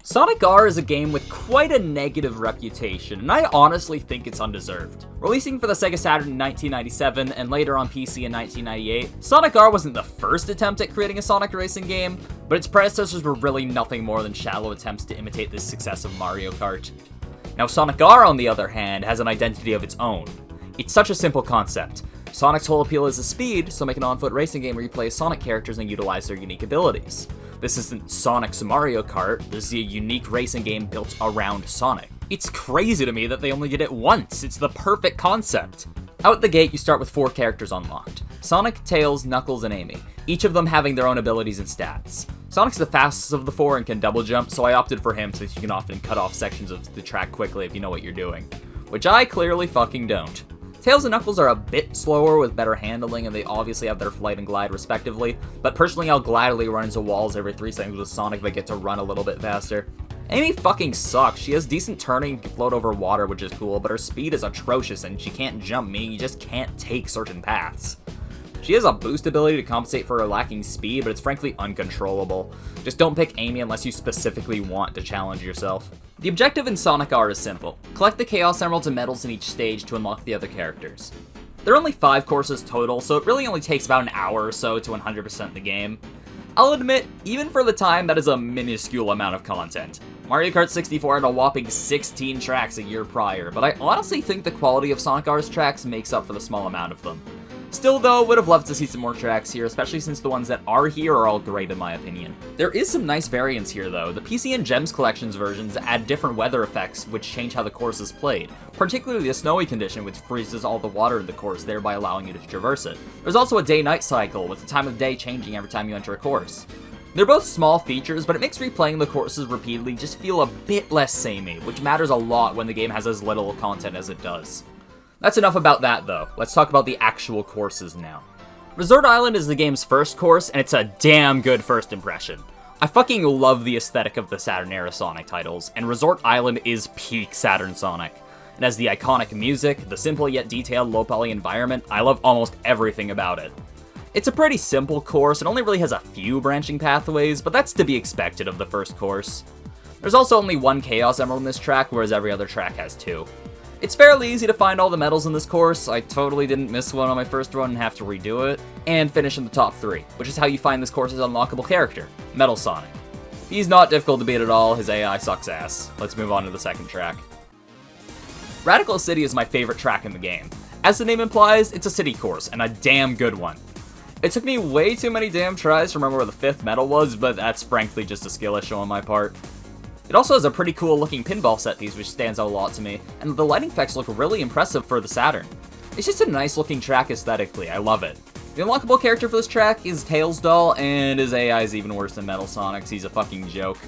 Sonic R is a game with quite a negative reputation, and I honestly think it's undeserved. Releasing for the Sega Saturn in 1997 and later on PC in 1998, Sonic R wasn't the first attempt at creating a Sonic racing game, but its predecessors were really nothing more than shallow attempts to imitate the success of Mario Kart. Now Sonic R, on the other hand, has an identity of its own. It's such a simple concept. Sonic's whole appeal is the speed, so make an on-foot racing game where you play as Sonic characters and utilize their unique abilities. This isn't Sonic's Mario Kart, this is a unique racing game built around Sonic. It's crazy to me that they only did it once, it's the perfect concept. Out the gate, you start with 4 characters unlocked. Sonic, Tails, Knuckles, and Amy, each of them having their own abilities and stats. Sonic's the fastest of the 4 and can double jump, so I opted for him since you can often cut off sections of the track quickly if you know what you're doing. Which I clearly fucking don't. Tails and Knuckles are a bit slower with better handling, and they obviously have their flight and glide respectively, but personally I'll gladly run into walls every 3 seconds with Sonic if I get to run a little bit faster. Amy fucking sucks. She has decent turning, can float over water, which is cool, but her speed is atrocious and she can't jump, meaning you just can't take certain paths. She has a boost ability to compensate for her lacking speed, but it's frankly uncontrollable. Just don't pick Amy unless you specifically want to challenge yourself. The objective in Sonic R is simple. Collect the Chaos Emeralds and medals in each stage to unlock the other characters. There are only 5 courses total, so it really only takes about an hour or so to 100% the game. I'll admit, even for the time, that is a minuscule amount of content. Mario Kart 64 had a whopping 16 tracks a year prior, but I honestly think the quality of Sonic R's tracks makes up for the small amount of them. Still though, would have loved to see some more tracks here, especially since the ones that are here are all great in my opinion. There is some nice variance here though. The PC and Gems Collections versions add different weather effects which change how the course is played, particularly the snowy condition which freezes all the water in the course, thereby allowing you to traverse it. There's also a day-night cycle, with the time of day changing every time you enter a course. They're both small features, but it makes replaying the courses repeatedly just feel a bit less samey, which matters a lot when the game has as little content as it does. That's enough about that though, let's talk about the actual courses now. Resort Island is the game's first course, and it's a damn good first impression. I fucking love the aesthetic of the Saturn era Sonic titles, and Resort Island is peak Saturn Sonic. It has the iconic music, the simple yet detailed low-poly environment. I love almost everything about it. It's a pretty simple course, it only really has a few branching pathways, but that's to be expected of the first course. There's also only 1 Chaos Emerald in this track, whereas every other track has 2. It's fairly easy to find all the medals in this course. I totally didn't miss one on my first run and have to redo it, and finish in the top 3, which is how you find this course's unlockable character, Metal Sonic. He's not difficult to beat at all, his AI sucks ass. Let's move on to the second track. Radical City is my favorite track in the game. As the name implies, it's a city course, and a damn good one. It took me way too many damn tries to remember where the 5th medal was, but that's frankly just a skill issue on my part. It also has a pretty cool looking pinball set piece which stands out a lot to me, and the lighting effects look really impressive for the Saturn. It's just a nice looking track aesthetically, I love it. The unlockable character for this track is Tails Doll, and his AI is even worse than Metal Sonic's, he's a fucking joke.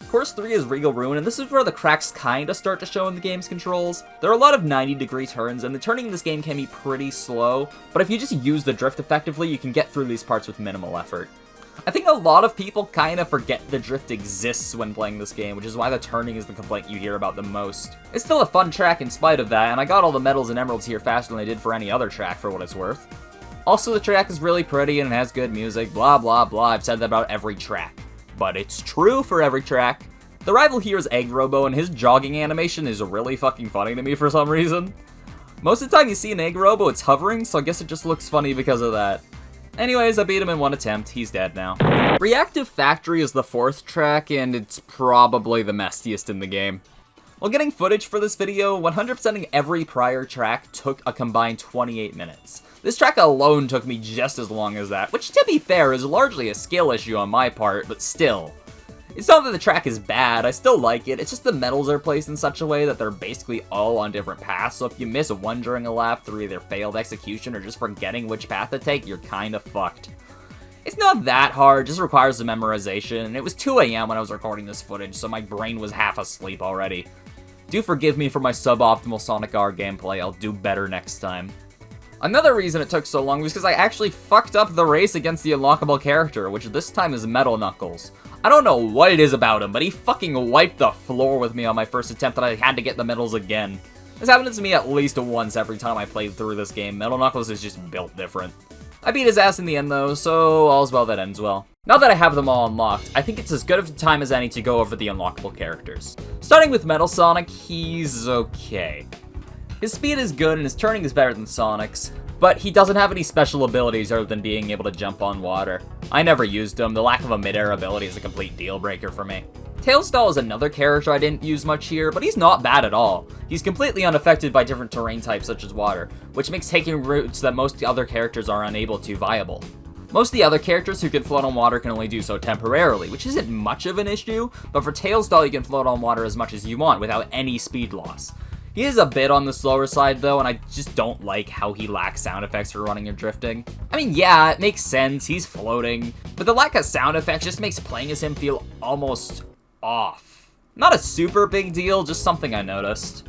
Course 3 is Regal Ruin, and this is where the cracks kinda start to show in the game's controls. There are a lot of 90-degree turns, and the turning in this game can be pretty slow, but if you just use the drift effectively, you can get through these parts with minimal effort. I think a lot of people kinda forget the drift exists when playing this game, which is why the turning is the complaint you hear about the most. It's still a fun track in spite of that, and I got all the medals and emeralds here faster than I did for any other track for what it's worth. Also, the track is really pretty and it has good music, blah blah blah, I've said that about every track. But it's true for every track. The rival here is Egg Robo, and his jogging animation is really fucking funny to me for some reason. Most of the time you see an Egg Robo, it's hovering, so I guess it just looks funny because of that. Anyways, I beat him in 1 attempt, he's dead now. Reactive Factory is the 4th track, and it's probably the messiest in the game. While getting footage for this video, 100%ing every prior track took a combined 28 minutes. This track alone took me just as long as that, which to be fair is largely a skill issue on my part, but still. It's not that the track is bad, I still like it, it's just the medals are placed in such a way that they're basically all on different paths, so if you miss one during a lap through either failed execution or just forgetting which path to take, you're kinda fucked. It's not that hard, just requires the memorization, and it was 2 AM when I was recording this footage, so my brain was half asleep already. Do forgive me for my suboptimal Sonic R gameplay, I'll do better next time. Another reason it took so long was because I actually fucked up the race against the unlockable character, which this time is Metal Knuckles. I don't know what it is about him, but he fucking wiped the floor with me on my first attempt and I had to get the medals again. This happened to me at least once every time I played through this game. Metal Knuckles is just built different. I beat his ass in the end though, so all's well that ends well. Now that I have them all unlocked, I think it's as good of a time as any to go over the unlockable characters. Starting with Metal Sonic, he's okay. His speed is good and his turning is better than Sonic's, but he doesn't have any special abilities other than being able to jump on water. I never used him, the lack of a mid-air ability is a complete deal breaker for me. Tailstall is another character I didn't use much here, but he's not bad at all. He's completely unaffected by different terrain types such as water, which makes taking routes that most other characters are unable to viable. Most of the other characters who can float on water can only do so temporarily, which isn't much of an issue, but for Tailstall you can float on water as much as you want without any speed loss. He is a bit on the slower side though, and I just don't like how he lacks sound effects for running and drifting. I mean, yeah, it makes sense, he's floating, but the lack of sound effects just makes playing as him feel almost off. Not a super big deal, just something I noticed.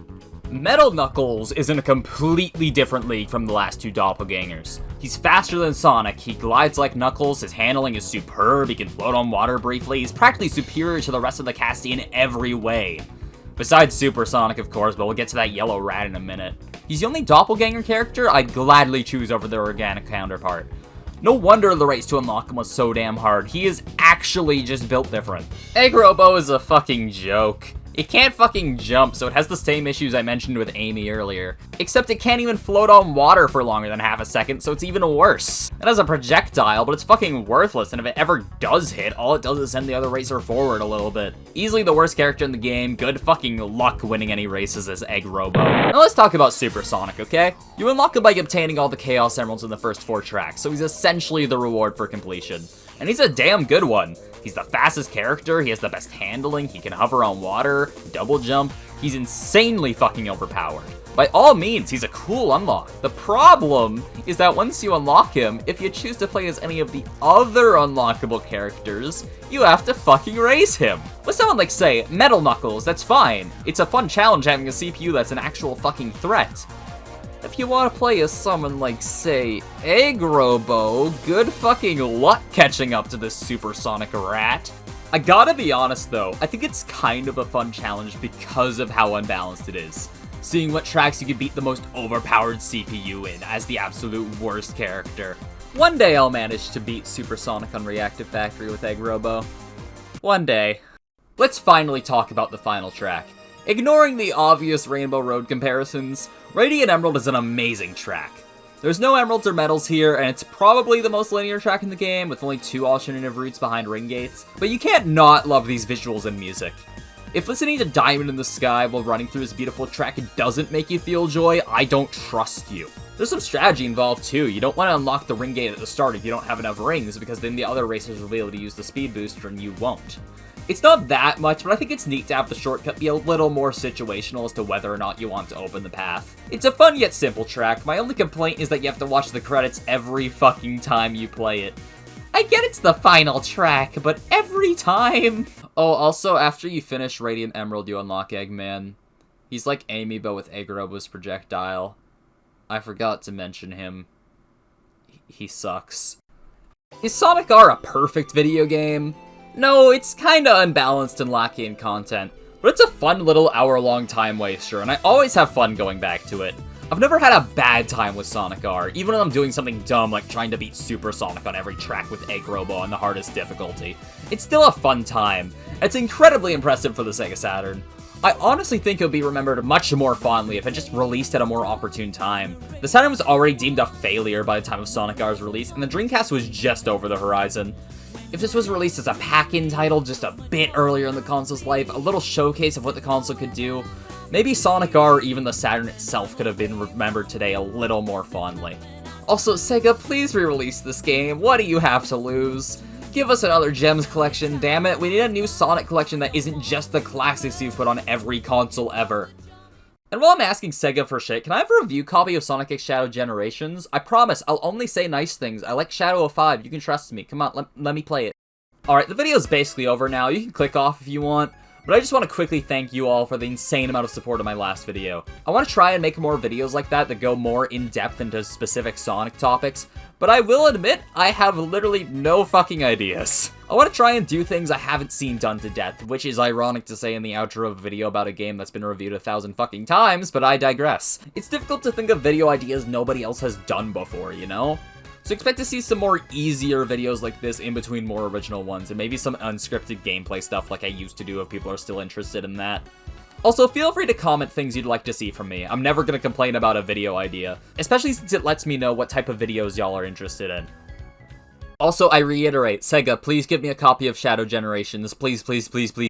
Metal Knuckles is in a completely different league from the last two doppelgangers. He's faster than Sonic, he glides like Knuckles, his handling is superb, he can float on water briefly, he's practically superior to the rest of the cast in every way. Besides Super Sonic, of course, but we'll get to that yellow rat in a minute. He's the only doppelganger character I'd gladly choose over their organic counterpart. No wonder the race to unlock him was so damn hard, he is actually just built different. Egg Robo is a fucking joke. It can't fucking jump, so it has the same issues I mentioned with Amy earlier. Except it can't even float on water for longer than half a second, so it's even worse. It has a projectile, but it's fucking worthless, and if it ever does hit, all it does is send the other racer forward a little bit. Easily the worst character in the game, good fucking luck winning any races as Egg Robo. Now let's talk about Super Sonic, okay? You unlock him by obtaining all the Chaos Emeralds in the first 4 tracks, so he's essentially the reward for completion. And he's a damn good one. He's the fastest character, he has the best handling, he can hover on water, double jump, he's insanely fucking overpowered. By all means, he's a cool unlock. The problem is that once you unlock him, if you choose to play as any of the other unlockable characters, you have to fucking raise him. With someone like, say, Metal Knuckles, that's fine. It's a fun challenge having a CPU that's an actual fucking threat. If you want to play as someone like, say, Egg Robo, good fucking luck catching up to this Super Sonic rat. I gotta be honest though, I think it's kind of a fun challenge because of how unbalanced it is. Seeing what tracks you can beat the most overpowered CPU in as the absolute worst character. One day I'll manage to beat Super Sonic on Reactive Factory with Egg Robo. One day. Let's finally talk about the final track. Ignoring the obvious Rainbow Road comparisons, Radiant Emerald is an amazing track. There's no emeralds or metals here, and it's probably the most linear track in the game, with only 2 alternative routes behind ring gates, but you can't not love these visuals and music. If listening to Diamond in the Sky while running through this beautiful track doesn't make you feel joy, I don't trust you. There's some strategy involved too. You don't want to unlock the ring gate at the start if you don't have enough rings, because then the other racers will be able to use the speed booster and you won't. It's not that much, but I think it's neat to have the shortcut be a little more situational as to whether or not you want to open the path. It's a fun yet simple track. My only complaint is that you have to watch the credits every fucking time you play it. I get it's the final track, but every time. Oh, also, after you finish Radiant Emerald, you unlock Eggman. He's like Amy, but with Egg Robo's projectile. I forgot to mention him. He sucks. Is Sonic R a perfect video game? No, it's kinda unbalanced and lacking in content, but it's a fun little hour-long time waster, and I always have fun going back to it. I've never had a bad time with Sonic R, even when I'm doing something dumb like trying to beat Super Sonic on every track with Egg Robo on the hardest difficulty. It's still a fun time. It's incredibly impressive for the Sega Saturn. I honestly think it would be remembered much more fondly if it just released at a more opportune time. The Saturn was already deemed a failure by the time of Sonic R's release, and the Dreamcast was just over the horizon. If this was released as a pack-in title just a bit earlier in the console's life, a little showcase of what the console could do, maybe Sonic R or even the Saturn itself could have been remembered today a little more fondly. Also, Sega, please re-release this game. What do you have to lose? Give us another Gems collection, damn it. We need a new Sonic collection that isn't just the classics you've put on every console ever. And while I'm asking Sega for shit, can I have a review copy of Sonic X Shadow Generations? I promise, I'll only say nice things. I like Shadow of 5, you can trust me. Come on, let me play it. Alright, the video's basically over now. You can click off if you want. But I just want to quickly thank you all for the insane amount of support of my last video. I want to try and make more videos like that go more in-depth into specific Sonic topics, but I will admit, I have literally no fucking ideas. I want to try and do things I haven't seen done to death, which is ironic to say in the outro of a video about a game that's been reviewed 1,000 fucking times, but I digress. It's difficult to think of video ideas nobody else has done before, you know? So expect to see some more easier videos like this in between more original ones, and maybe some unscripted gameplay stuff like I used to do if people are still interested in that. Also, feel free to comment things you'd like to see from me. I'm never gonna complain about a video idea, especially since it lets me know what type of videos y'all are interested in. Also, I reiterate, Sega, please give me a copy of Shadow Generations. Please, please, please, please.